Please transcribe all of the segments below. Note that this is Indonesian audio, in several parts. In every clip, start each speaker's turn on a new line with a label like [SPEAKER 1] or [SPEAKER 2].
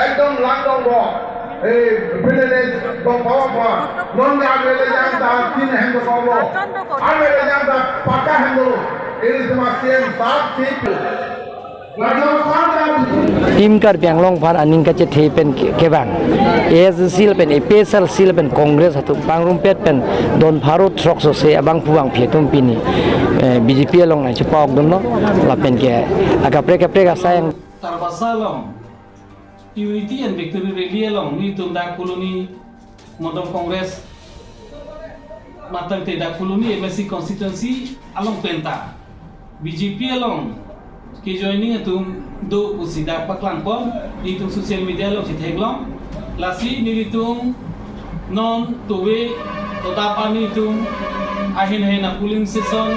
[SPEAKER 1] একদম লাংদং ব এই বিলেলে দং পাওয়া পা নন গা বেলে জাং তা তিন হ্যান্ড পাবো আর বেলে জাং তা পাকা হ্যান্ড এই তোমার সেম সাত ঠিক
[SPEAKER 2] Imkar Pianglong Pan aning kace the pen kebang es sil pen pesal sil pen kongres hatu bangrum pet pen don pharo trok so se abang puang phetum pini BJP long na chupok don no la pen ke aga pre ka sayang
[SPEAKER 3] Tarbasalong Unity and Victory Rally along ni tunda koloni modern congress matang te da koloni MSC constituency along penta BJP along ke joining atum do usida paklang pon itung social media lo chiteglong lasi nilitung non towe totapani tung ahin hena polling session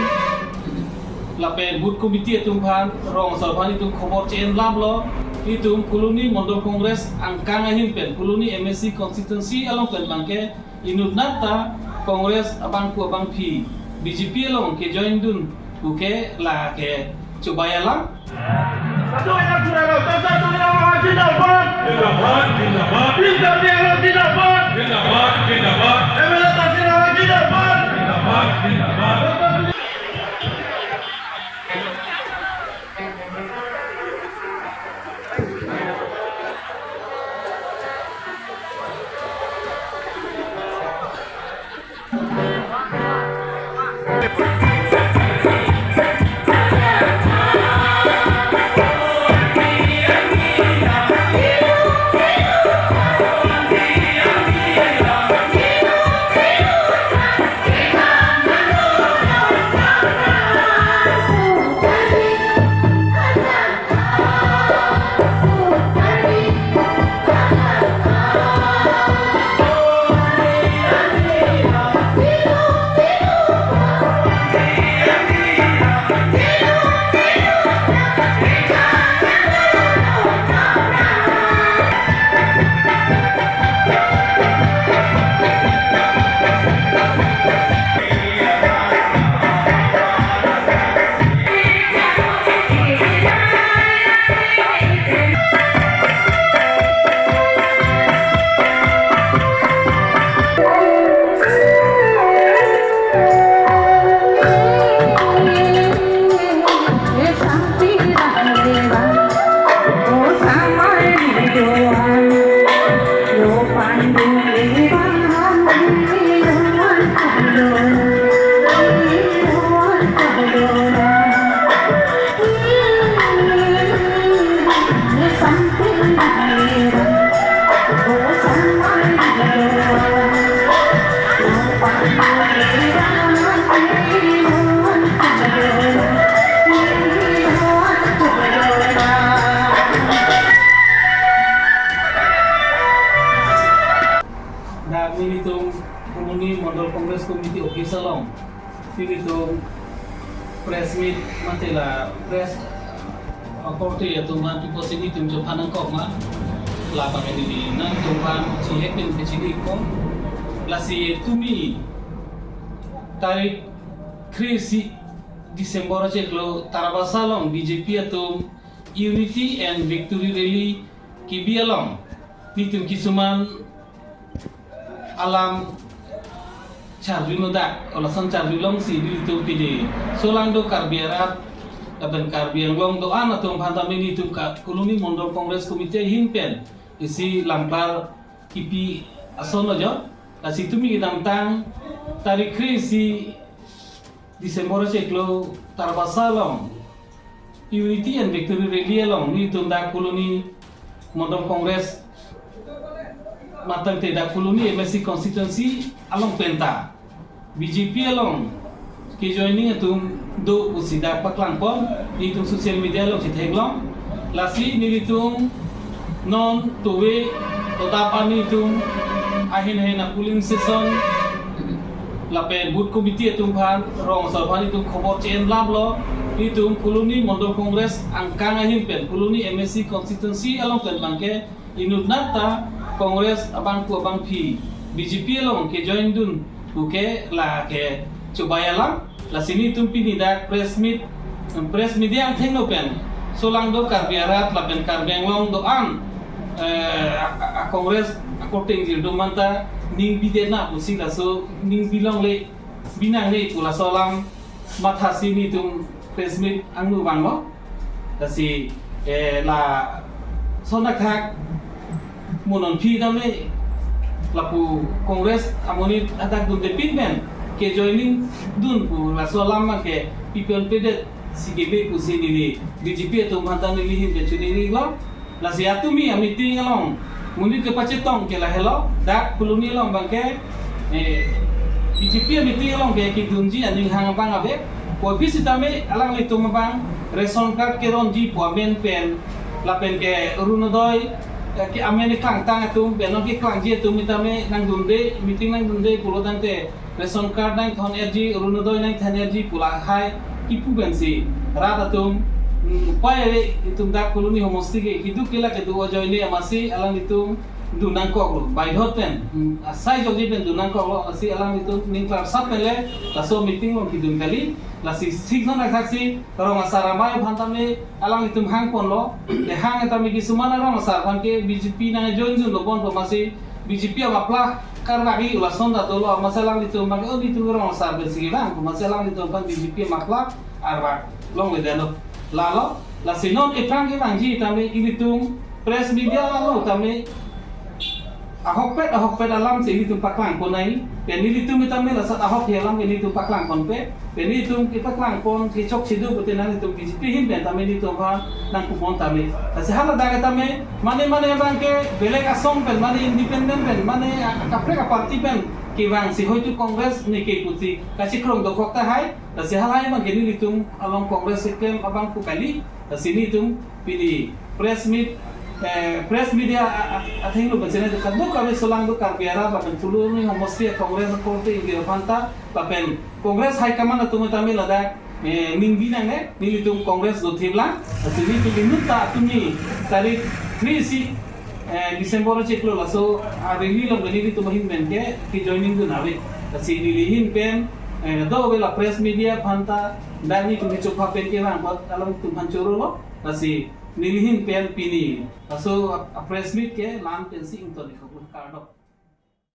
[SPEAKER 3] lapen booth committee atum phan rong salphani tung khobor chen lam lo itung koloni model congress angkang ahin pen koloni MSC constituency along pen bangke inut nata congress abang ku abang phi BJP along ke join dun buke la ke Cubaya lang. Model Congress Committee Official long itu press meet matela press akorte ya tuman people sini tim jopanan kok ma lapang ini nan tuman cihek pin kecil ko lasi tumi tarik krisi Desember ceklo Tarabasalong BJP atum Unity and Victory Rally kibialong nitum kisuman alam charvi moda olasan charvi long si di tu pidi solang do karbiarat dan karbiang long do an atum phantamini tu koloni mondol congress committee himpen isi lampar kipi asono jo asi tumi gidam tang tarik krisi Desember ceklo Tarbasalong Unity and Victory Rally along ni tunda koloni mondol congress matang tidak koloni MSC constituency along penta BJP along ke joining atum do usida paklang pon itung social media lo chiteglong lasi nilitung non towe totapani itung ahin hena polling session lapen booth committee atum phan rong salphani itung khobor chen lam lo itung koloni model congress angkang ahin pen koloni MSC constituency along pen bangke inut nata Kongres abang ku abang phi BJP long ke join dun buke la ke Cubaya lang la sini tumpi ni dak press media ang thengno pen solang do karbiarat la pen karbeng long do an Kongres according to domanta ning bidena pusi laso ning bilang le binang le pula solam mathasi ni tum presmit angnu banglo dasi la sonakhak monon phi dame lapu kongres amoni adak dun de pitmen ke joining dun pu la solam ke people pedet sigebe pusi ni DGP tu mantan ni lihin ke chuni lo la siatumi meeting along muni ke pacetong ke la hello dak kuluni long bangke DGP meeting along ke ki dunji aning hang bang abe ko visitame alang le tum bang ration card ke ronji po men pen la pen ke runodoi ke amene klang tang atum beno ke klang ji tu mitame nang dunde meeting nang dunde pulo dante ration card nang thon energy runodoi nang thon energy pula hai ipu bensi rata tum pae itum dak kuluni homosti ke hidu kela ke duo joini amasi alang itum dunang kok lo bai hoten asai jogi ben dunang kok lo asi alang itum ningklar sapele laso meeting lo kidum kali lasi signon aksi rong asara mai bhantame alang itum hang pon lo le hang etame ki sumana rong asar bhan ke BJP na join jun lo bon pamasi BJP amapla karena ki ulason da dolo amasalang itum bang oh itu rong asar besi bang amasalang itum kan BJP amapla arba long le dano lalo la sinon epang ke bangji tame ilitung press media lalu tame ahok pet alam se ilitung paklang ponai pen ilitung tame la sat ahok helam ilitung paklang ponpe pen ilitung kita paklang pon ke chok sidu putenan ilitung BJP him pen tame ilitung ha nang kupon tame kasi hala daga tame mane bang ke belek asong pen mane independent pen mane kapre ka parti pen ki bang si hoitu kongres ni ke puti kasi krong do kokta hai kasi halai bang kini litung along kongres sekem abang ku kali kasi litung pilih press media athing lo bacene de kaduk kami solang do karbiara bapen tulu ni homosti kongres korte indio panta bapen kongres hai kaman atume tami lada ningbi nange nilitung kongres do thibla kasi ni pinuta tumi tarik 3 Desember ceklo laso arili lo bani tu mahin benke ki joining du nawe kasi nilihin pen do bela press media phanta dani tu chopa pen ke bang bot alam tu pancoro lo kasi nilihin pen pini laso press meet ke lan pen sing to ni khobur kardo